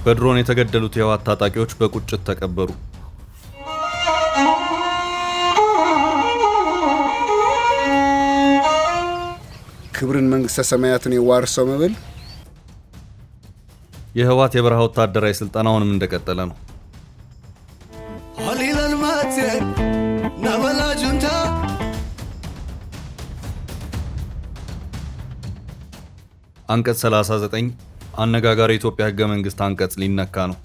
በድሮን የተገደሉት የህወሓት ታጣቂዎች በቁጭት ተቀበሩ። ክብርን መንግስተ ሰማያትን የዋርሰው መብል የህወሓት የበረሃ ወታደራዊ ስልጠና አሁንም እንደቀጠለ ነው። አንቀጽ 39 አነጋጋሪ የኢትዮጵያ ህገ መንግስት አንቀጽ ሊነካ ነው።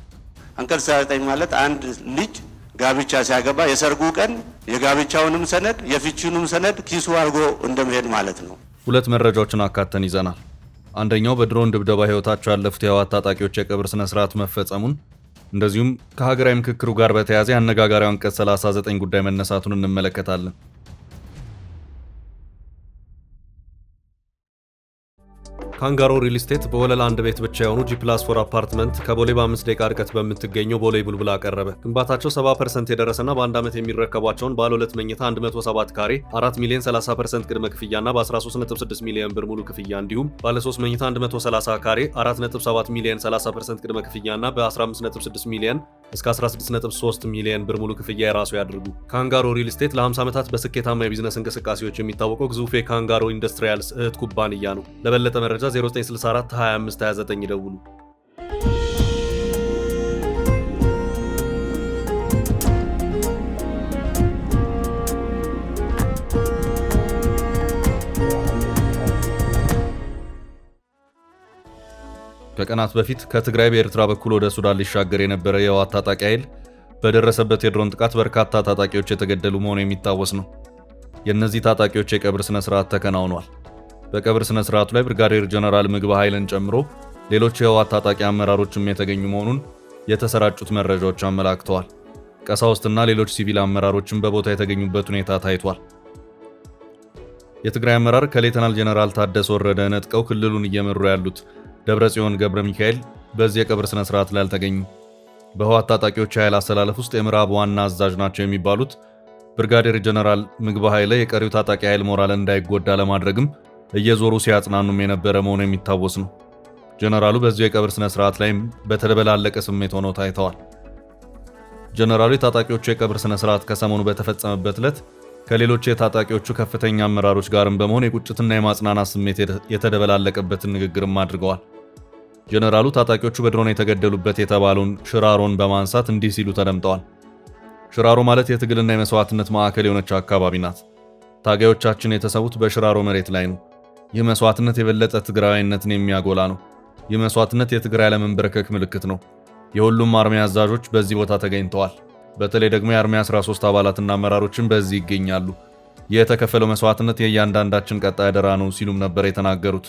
አንቀጽ 39 ማለት አንድ ልጅ ጋብቻ ሲያገባ የሰርጉ ቀን የጋብቻውንም ሰነድ የፍቺውንም ሰነድ ኪሱ አድርጎ እንደመሄድ ማለት ነው። ሁለት መረጃዎችን አካተን ይዘናል። አንደኛው በድሮን ድብደባ ህይወታቸው ያለፉት የህወሓት ታጣቂዎች የቀብር ስነ ስርዓት መፈጸሙን፣ እንደዚሁም ከሀገራዊ ምክክሩ ጋር በተያያዘ አነጋጋሪው አንቀጽ 39 ጉዳይ መነሳቱን እንመለከታለን። ካንጋሮ ሪል ስቴት በወለል አንድ ቤት ብቻ የሆኑ G+4 አፓርትመንት ከቦሌ በ5 ደቂቃ ርቀት በምትገኘው ቦሌ ቡልቡላ አቀረበ። ግንባታቸው 70% የደረሰና በአንድ ዓመት የሚረከቧቸውን ባለ 2 መኝታ 107 ካሬ 4 ሚሊዮን 30% ቅድመ ክፍያና በ13.6 ሚሊዮን ብር ሙሉ ክፍያ እንዲሁም ባለ 3 መኝታ 130 ካሬ 4.7 ሚሊዮን 30% ቅድመ ክፍያና በ15.6 ሚሊዮን እስከ 16.3 ሚሊዮን ብር ሙሉ ክፍያ የራሱ ያድርጉ። ካንጋሮ ሪል ስቴት ለ50 ዓመታት በስኬታማ የቢዝነስ እንቅስቃሴዎች የሚታወቀው ግዙፍ የካንጋሮ ኢንዱስትሪያልስ እህት ኩባንያ ነው። ለበለጠ መረጃ 0964 25 29 ይደውሉ። ከቀናት በፊት ከትግራይ በኤርትራ በኩል ወደ ሱዳን ሊሻገር የነበረ የህወሓት ታጣቂ ኃይል በደረሰበት የድሮን ጥቃት በርካታ ታጣቂዎች የተገደሉ መሆኑ የሚታወስ ነው። የእነዚህ ታጣቂዎች የቀብር ስነ ስርዓት ተከናውኗል። በቀብር ስነ ስርዓቱ ላይ ብርጋዴር ጀነራል ምግበ ኃይልን ጨምሮ ሌሎች የህወሓት ታጣቂ አመራሮችም የተገኙ መሆኑን የተሰራጩት መረጃዎች አመላክተዋል። ቀሳውስትና ሌሎች ሲቪል አመራሮችም በቦታ የተገኙበት ሁኔታ ታይቷል። የትግራይ አመራር ከሌተናል ጀነራል ታደሰ ወረደ ነጥቀው ክልሉን እየመሩ ያሉት ደብረጽዮን ገብረ ሚካኤል በዚህ የቀብር ስነ ስርዓት ላይ አልተገኙም። በህወሓት ታጣቂዎች ኃይል አሰላለፍ ውስጥ የምዕራብ ዋና አዛዥ ናቸው የሚባሉት ብርጋዴር ጀነራል ምግበ ኃይለ የቀሪው ታጣቂ ኃይል ሞራል እንዳይጎዳ ለማድረግም እየዞሩ ሲያጽናኑም የነበረ መሆኑ የሚታወስ ነው። ጀነራሉ በዚህ የቀብር ስነ ስርዓት ላይም በተደበላለቀ ስሜት ሆነው ታይተዋል። ጀነራሉ የታጣቂዎቹ የቀብር ስነ ስርዓት ከሰሞኑ በተፈጸመበት ዕለት ከሌሎች የታጣቂዎቹ ከፍተኛ አመራሮች ጋርም በመሆን የቁጭትና የማጽናናት ስሜት የተደበላለቀበትን ንግግርም አድርገዋል። ጀነራሉ ታጣቂዎቹ በድሮን የተገደሉበት የተባለውን ሽራሮን በማንሳት እንዲህ ሲሉ ተደምጠዋል። ሽራሮ ማለት የትግልና የመስዋዕትነት ማዕከል የሆነች አካባቢ ናት። ታጋዮቻችን የተሰዉት በሽራሮ መሬት ላይ ነው። ይህ መስዋዕትነት የበለጠ ትግራዊነትን የሚያጎላ ነው። ይህ መስዋዕትነት የትግራይ ለመንበርከክ ምልክት ነው። የሁሉም አርሚ አዛዦች በዚህ ቦታ ተገኝተዋል። በተለይ ደግሞ የአርሚ 13 አባላትና አመራሮችን በዚህ ይገኛሉ። ይህ የተከፈለው መስዋዕትነት የእያንዳንዳችን ቀጣይ አደራ ነው ሲሉም ነበር የተናገሩት።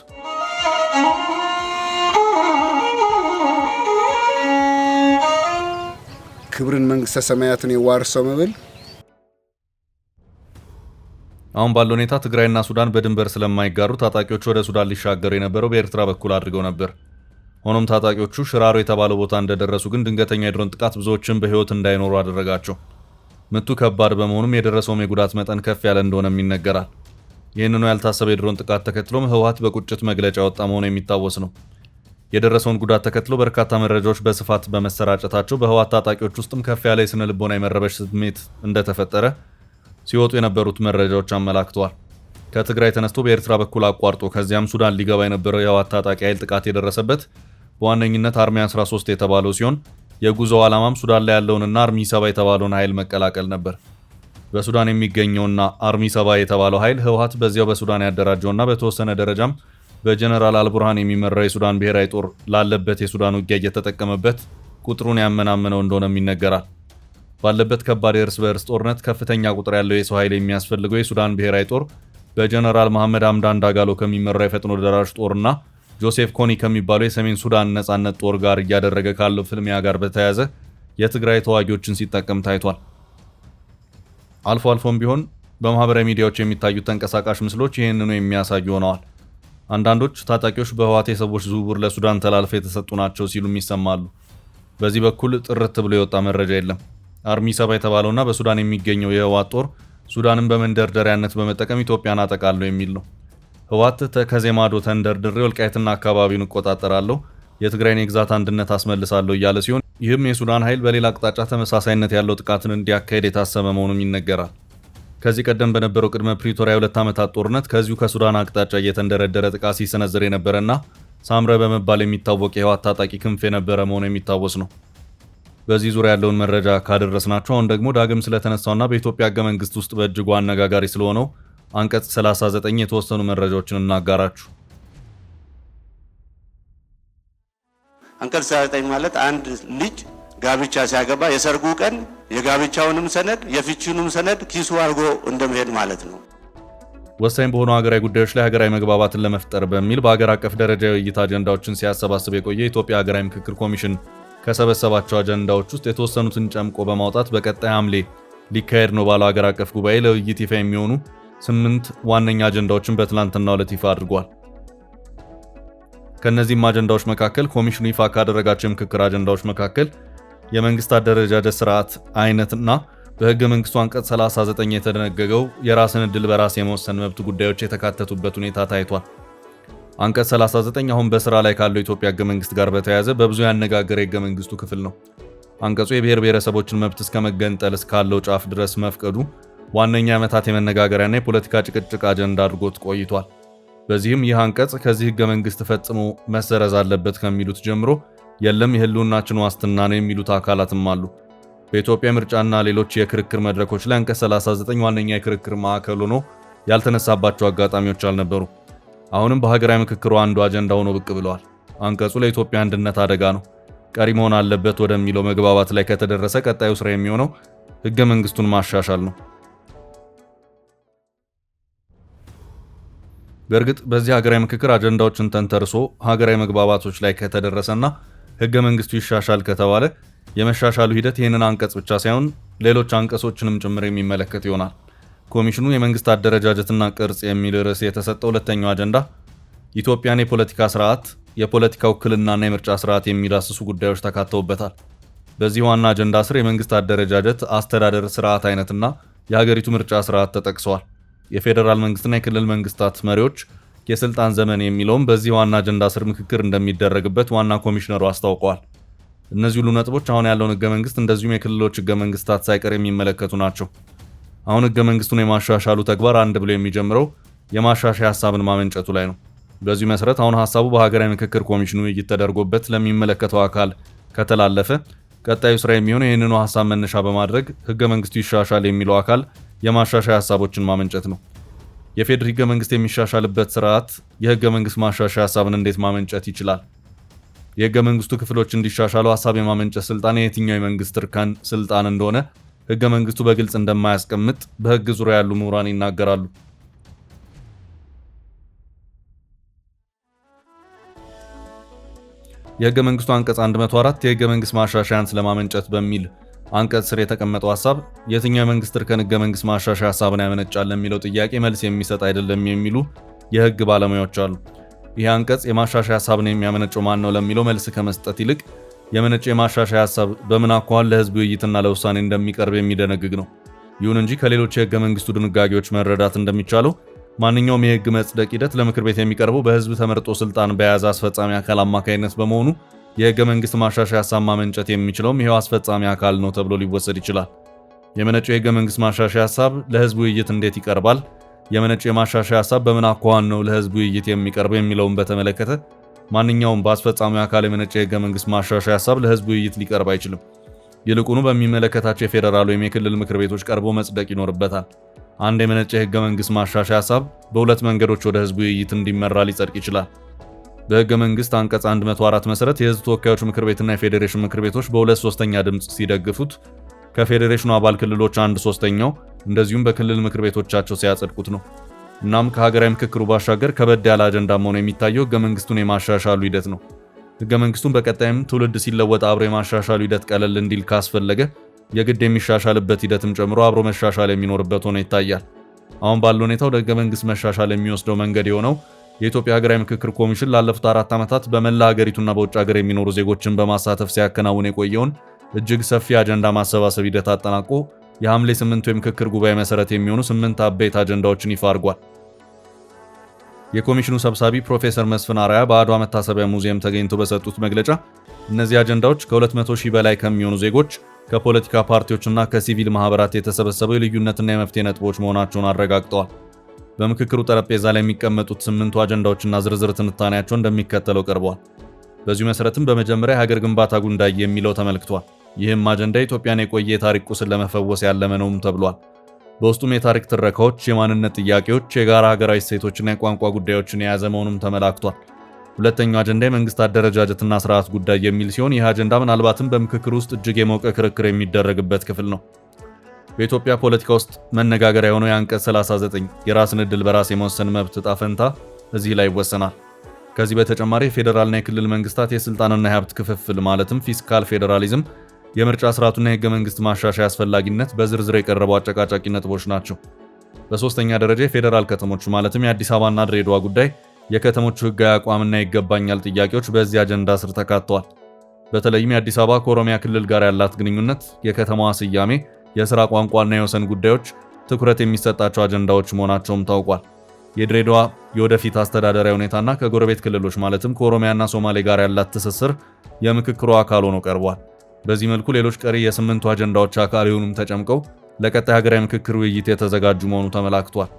ክብርን መንግስተ ሰማያትን የዋርሰው መብል አሁን ባለው ሁኔታ ትግራይና ሱዳን በድንበር ስለማይጋሩ ታጣቂዎቹ ወደ ሱዳን ሊሻገሩ የነበረው በኤርትራ በኩል አድርገው ነበር። ሆኖም ታጣቂዎቹ ሽራሮ የተባለው ቦታ እንደደረሱ ግን ድንገተኛ የድሮን ጥቃት ብዙዎችን በህይወት እንዳይኖሩ አደረጋቸው። ምቱ ከባድ በመሆኑም የደረሰውም የጉዳት መጠን ከፍ ያለ እንደሆነም ይነገራል። ይህንኑ ያልታሰበ የድሮን ጥቃት ተከትሎም ህወሓት በቁጭት መግለጫ ያወጣ መሆኑ የሚታወስ ነው። የደረሰውን ጉዳት ተከትሎ በርካታ መረጃዎች በስፋት በመሰራጨታቸው በህወሓት ታጣቂዎች ውስጥም ከፍ ያለ የስነ ልቦና የመረበሽ ስሜት እንደተፈጠረ ሲወጡ የነበሩት መረጃዎች አመላክተዋል። ከትግራይ ተነስቶ በኤርትራ በኩል አቋርጦ ከዚያም ሱዳን ሊገባ የነበረው የህወሓት ታጣቂ ኃይል ጥቃት የደረሰበት በዋነኝነት አርሚ 13 የተባለው ሲሆን የጉዞው ዓላማም ሱዳን ላይ ያለውንና አርሚ 7 የተባለውን ኃይል መቀላቀል ነበር። በሱዳን የሚገኘውና አርሚ 7 የተባለው ኃይል ህወሓት በዚያው በሱዳን ያደራጀውና በተወሰነ ደረጃም በጀነራል አልቡርሃን የሚመራው የሱዳን ብሔራዊ ጦር ላለበት የሱዳን ውጊያ እየተጠቀመበት ቁጥሩን ያመናመነው እንደሆነም ይነገራል። ባለበት ከባድ የእርስ በእርስ ጦርነት ከፍተኛ ቁጥር ያለው የሰው ኃይል የሚያስፈልገው የሱዳን ብሔራዊ ጦር በጀነራል መሐመድ ሐምዳን ዳጋሎ ከሚመራው የፈጥኖ ደራሽ ጦርና ጆሴፍ ኮኒ ከሚባለው የሰሜን ሱዳን ነጻነት ጦር ጋር እያደረገ ካለው ፍልሚያ ጋር በተያያዘ የትግራይ ተዋጊዎችን ሲጠቀም ታይቷል። አልፎ አልፎም ቢሆን በማህበራዊ ሚዲያዎች የሚታዩት ተንቀሳቃሽ ምስሎች ይህንኑ የሚያሳዩ ሆነዋል። አንዳንዶች ታጣቂዎች በህወሓት የሰዎች ዝውውር ለሱዳን ተላልፈው የተሰጡ ናቸው ሲሉም ይሰማሉ። በዚህ በኩል ጥርት ብሎ የወጣ መረጃ የለም። አርሚ 7 የተባለውና በሱዳን የሚገኘው የህወሓት ጦር ሱዳንን በመንደርደሪያነት በመጠቀም ኢትዮጵያን አጠቃለሁ የሚል ነው። ህወሓት ተከዜ ማዶ ተንደርድሬ ወልቃይትና አካባቢውን እቆጣጠራለሁ፣ የትግራይን የግዛት አንድነት አስመልሳለሁ እያለ ሲሆን ይህም የሱዳን ኃይል በሌላ አቅጣጫ ተመሳሳይነት ያለው ጥቃትን እንዲያካሄድ የታሰበ መሆኑም ይነገራል። ከዚህ ቀደም በነበረው ቅድመ ፕሪቶሪያ 2 ዓመታት ጦርነት ከዚሁ ከሱዳን አቅጣጫ እየተንደረደረ ጥቃት ሲሰነዝር የነበረና ሳምረ በመባል የሚታወቅ የህወሓት ታጣቂ ክንፍ የነበረ መሆኑ የሚታወስ ነው። በዚህ ዙሪያ ያለውን መረጃ ካደረስናችሁ አሁን ደግሞ ዳግም ስለተነሳውና በኢትዮጵያ ህገ መንግስት ውስጥ በእጅጉ አነጋጋሪ ስለሆነው አንቀጽ 39 የተወሰኑ መረጃዎችን እናጋራችሁ። አንቀጽ 39 ማለት አንድ ልጅ ጋብቻ ሲያገባ የሰርጉ ቀን የጋብቻውንም ሰነድ የፍቺውንም ሰነድ ኪሱ አድርጎ እንደመሄድ ማለት ነው። ወሳኝ በሆኑ ሀገራዊ ጉዳዮች ላይ ሀገራዊ መግባባትን ለመፍጠር በሚል በሀገር አቀፍ ደረጃ የውይይት አጀንዳዎችን ሲያሰባስብ የቆየ የኢትዮጵያ ሀገራዊ ምክክር ኮሚሽን ከሰበሰባቸው አጀንዳዎች ውስጥ የተወሰኑትን ጨምቆ በማውጣት በቀጣይ ሐምሌ ሊካሄድ ነው ባለው ሀገር አቀፍ ጉባኤ ለውይይት ይፋ የሚሆኑ 8 ዋነኛ አጀንዳዎችን በትላንትናው ዕለት ይፋ አድርጓል። ከነዚህም አጀንዳዎች መካከል ኮሚሽኑ ይፋ ካደረጋቸው የምክክር አጀንዳዎች መካከል የመንግስት አደረጃጀት ስርዓት አይነትና በህገ መንግስቱ አንቀጽ 39 የተደነገገው የራስን ዕድል በራስ የመወሰን መብት ጉዳዮች የተካተቱበት ሁኔታ ታይቷል። አንቀጽ 39 አሁን በስራ ላይ ካለው የኢትዮጵያ ህገ መንግስት ጋር በተያያዘ በብዙ ያነጋገረ የህገ መንግስቱ ክፍል ነው። አንቀጹ የብሔር ብሔረሰቦችን መብት እስከ መገንጠል እስካለው ጫፍ ድረስ መፍቀዱ ዋነኛ ዓመታት የመነጋገሪያና የፖለቲካ ጭቅጭቅ አጀንዳ አድርጎት ቆይቷል። በዚህም ይህ አንቀጽ ከዚህ ህገ መንግስት ፈጽሞ መሰረዝ አለበት ከሚሉት ጀምሮ የለም የህልውናችን ዋስትና ነው የሚሉት አካላትም አሉ። በኢትዮጵያ ምርጫና ሌሎች የክርክር መድረኮች ላይ አንቀጽ 39 ዋነኛ የክርክር ማዕከል ሆኖ ያልተነሳባቸው አጋጣሚዎች አልነበሩ። አሁንም በሀገራዊ ምክክሩ አንዱ አጀንዳ ሆኖ ብቅ ብለዋል። አንቀጹ ለኢትዮጵያ አንድነት አደጋ ነው፣ ቀሪ መሆን አለበት ወደሚለው መግባባት ላይ ከተደረሰ ቀጣዩ ስራ የሚሆነው ህገ መንግስቱን ማሻሻል ነው። በእርግጥ በዚህ ሀገራዊ ምክክር አጀንዳዎችን ተንተርሶ ሀገራዊ መግባባቶች ላይ ከተደረሰና ህገ መንግስቱ ይሻሻል ከተባለ የመሻሻሉ ሂደት ይህንን አንቀጽ ብቻ ሳይሆን ሌሎች አንቀጾችንም ጭምር የሚመለከት ይሆናል። ኮሚሽኑ የመንግስት አደረጃጀትና ቅርጽ የሚል ርዕስ የተሰጠው ሁለተኛው አጀንዳ ኢትዮጵያን የፖለቲካ ስርዓት፣ የፖለቲካ ውክልናና የምርጫ ስርዓት የሚዳስሱ ጉዳዮች ተካተውበታል። በዚህ ዋና አጀንዳ ስር የመንግስት አደረጃጀት፣ አስተዳደር ስርዓት አይነትና የሀገሪቱ ምርጫ ስርዓት ተጠቅሰዋል። የፌዴራል መንግስትና የክልል መንግስታት መሪዎች የስልጣን ዘመን የሚለውም በዚህ ዋና አጀንዳ ስር ምክክር እንደሚደረግበት ዋና ኮሚሽነሩ አስታውቀዋል። እነዚህ ሁሉ ነጥቦች አሁን ያለውን ህገ መንግስት እንደዚሁም የክልሎች ህገ መንግስታት ሳይቀር የሚመለከቱ ናቸው። አሁን ህገ መንግስቱን የማሻሻሉ ተግባር አንድ ብሎ የሚጀምረው የማሻሻያ ሀሳብን ማመንጨቱ ላይ ነው። በዚህ መሰረት አሁን ሀሳቡ በሀገራዊ ምክክር ኮሚሽኑ ውይይት ተደርጎበት ለሚመለከተው አካል ከተላለፈ ቀጣዩ ስራ የሚሆነው ይህንኑ ሀሳብ መነሻ በማድረግ ህገ መንግስቱ ይሻሻል የሚለው አካል የማሻሻያ ሀሳቦችን ማመንጨት ነው። የፌዴራል ህገ መንግስት የሚሻሻልበት ስርዓት የህገ መንግስት ማሻሻያ ሀሳብን እንዴት ማመንጨት ይችላል? የህገ መንግስቱ ክፍሎች እንዲሻሻሉ ሀሳብ የማመንጨት ስልጣን የየትኛው የመንግስት እርከን ስልጣን እንደሆነ ህገ መንግስቱ በግልጽ እንደማያስቀምጥ በህግ ዙሪያ ያሉ ምሁራን ይናገራሉ። የህገ መንግስቱ አንቀጽ 104 የህገ መንግስት ማሻሻያን ስለማመንጨት በሚል አንቀጽ ስር የተቀመጠው ሀሳብ የትኛው የመንግስት እርከን ህገ መንግስት ማሻሻያ ሀሳብን ያመነጫል ለሚለው ጥያቄ መልስ የሚሰጥ አይደለም የሚሉ የህግ ባለሙያዎች አሉ። ይህ አንቀጽ የማሻሻያ ሀሳብን የሚያመነጨው ማን ነው ለሚለው መልስ ከመስጠት ይልቅ የመነጨው የማሻሻያ ሀሳብ በምን አኳኋን ለህዝብ ውይይትና ለውሳኔ እንደሚቀርብ የሚደነግግ ነው። ይሁን እንጂ ከሌሎች የህገ መንግስቱ ድንጋጌዎች መረዳት እንደሚቻለው ማንኛውም የህግ መጽደቅ ሂደት ለምክር ቤት የሚቀርበው በህዝብ ተመርጦ ስልጣን በያዘ አስፈጻሚ አካል አማካይነት በመሆኑ የህገ መንግስት ማሻሻያ ሀሳብ ማመንጨት የሚችለውም ይሄው አስፈጻሚ አካል ነው ተብሎ ሊወሰድ ይችላል። የመነጨው የህገ መንግስት ማሻሻያ ሀሳብ ለህዝብ ውይይት እንዴት ይቀርባል? የመነጨው የማሻሻያ ሀሳብ በምን አኳኋን ነው ለህዝብ ውይይት የሚቀርበው የሚለውን በተመለከተ ማንኛውም በአስፈጻሚው አካል የመነጨ የህገ መንግስት ማሻሻያ ሀሳብ ለህዝብ ውይይት ሊቀርብ አይችልም። ይልቁኑ በሚመለከታቸው የፌዴራል ወይም የክልል ምክር ቤቶች ቀርቦ መጽደቅ ይኖርበታል። አንድ የመነጨ የህገ መንግስት ማሻሻያ ሀሳብ በሁለት መንገዶች ወደ ህዝብ ውይይት እንዲመራ ሊጸድቅ ይችላል። በህገ መንግስት አንቀጽ 104 መሰረት የህዝብ ተወካዮች ምክር ቤትና የፌዴሬሽን ምክር ቤቶች በ2/3 ድምፅ ሲደግፉት ከፌዴሬሽኑ አባል ክልሎች 1/3 እንደዚሁም በክልል ምክር ቤቶቻቸው ሲያጸድቁት ነው። እናም ከሀገራዊ ምክክሩ ባሻገር ከበድ ያለ አጀንዳ መሆኑ የሚታየው ህገ መንግስቱን የማሻሻሉ ሂደት ነው። ህገ መንግስቱን በቀጣይም ትውልድ ሲለወጥ አብሮ የማሻሻሉ ሂደት ቀለል እንዲል ካስፈለገ የግድ የሚሻሻልበት ሂደትም ጨምሮ አብሮ መሻሻል የሚኖርበት ሆኖ ይታያል። አሁን ባለው ሁኔታ ወደ ህገ መንግስት መሻሻል የሚወስደው መንገድ የሆነው የኢትዮጵያ ሀገራዊ ምክክር ኮሚሽን ላለፉት 4 ዓመታት በመላ ሀገሪቱና በውጭ ሀገር የሚኖሩ ዜጎችን በማሳተፍ ሲያከናውን የቆየውን እጅግ ሰፊ አጀንዳ ማሰባሰብ ሂደት አጠናቆ የሐምሌ 8 የምክክር ጉባኤ መሰረት የሚሆኑ 8 አበይት አጀንዳዎችን ይፋ አድርጓል። የኮሚሽኑ ሰብሳቢ ፕሮፌሰር መስፍን አርአያ በአድዋ መታሰቢያ ሙዚየም ተገኝተው በሰጡት መግለጫ እነዚህ አጀንዳዎች ከ200 ሺህ በላይ ከሚሆኑ ዜጎች ከፖለቲካ ፓርቲዎችና ከሲቪል ማህበራት የተሰበሰበው የልዩነትና የመፍትሄ ነጥቦች መሆናቸውን አረጋግጠዋል። በምክክሩ ጠረጴዛ ላይ የሚቀመጡት 8ቱ አጀንዳዎችና ዝርዝር ትንታኔያቸው እንደሚከተለው ቀርበዋል። በዚሁ መሰረትም በመጀመሪያ የሀገር ግንባታ ጉዳይ የሚለው ተመልክቷል። ይህም አጀንዳ ኢትዮጵያን የቆየ የታሪክ ቁስል ለመፈወስ ያለመ ነውም ተብሏል። በውስጡም የታሪክ ትረካዎች፣ የማንነት ጥያቄዎች፣ የጋራ ሀገራዊ እሴቶችና የቋንቋ ጉዳዮችን የያዘ መሆኑም ተመላክቷል። ሁለተኛው አጀንዳ የመንግስት አደረጃጀትና ስርዓት ጉዳይ የሚል ሲሆን ይህ አጀንዳ ምናልባትም በምክክር ውስጥ እጅግ የሞቀ ክርክር የሚደረግበት ክፍል ነው። በኢትዮጵያ ፖለቲካ ውስጥ መነጋገሪያ የሆነው የአንቀጽ 39 የራስን ዕድል በራስ የመወሰን መብት ዕጣ ፈንታ እዚህ ላይ ይወሰናል። ከዚህ በተጨማሪ የፌዴራልና የክልል መንግስታት የስልጣንና የሀብት ክፍፍል ማለትም ፊስካል ፌዴራሊዝም፣ የምርጫ ስርዓቱና የህገ መንግስት ማሻሻያ አስፈላጊነት በዝርዝር የቀረቡ አጨቃጫቂ ነጥቦች ናቸው። በሶስተኛ ደረጃ የፌዴራል ከተሞች ማለትም የአዲስ አበባና ድሬዳዋ ጉዳይ፣ የከተሞቹ ህጋዊ አቋምና ይገባኛል ጥያቄዎች በዚህ አጀንዳ ስር ተካተዋል። በተለይም የአዲስ አበባ ከኦሮሚያ ክልል ጋር ያላት ግንኙነት፣ የከተማዋ ስያሜ፣ የሥራ ቋንቋና የወሰን ጉዳዮች ትኩረት የሚሰጣቸው አጀንዳዎች መሆናቸውም ታውቋል። የድሬዳዋ የወደፊት አስተዳደራዊ ሁኔታና ከጎረቤት ክልሎች ማለትም ከኦሮሚያና ሶማሌ ጋር ያላት ትስስር የምክክሩ አካል ሆኖ ቀርቧል። በዚህ መልኩ ሌሎች ቀሪ የ8ቱ አጀንዳዎች አካል የሆኑም ተጨምቀው ለቀጣይ ሀገራዊ ምክክር ውይይት የተዘጋጁ መሆኑ ተመላክቷል።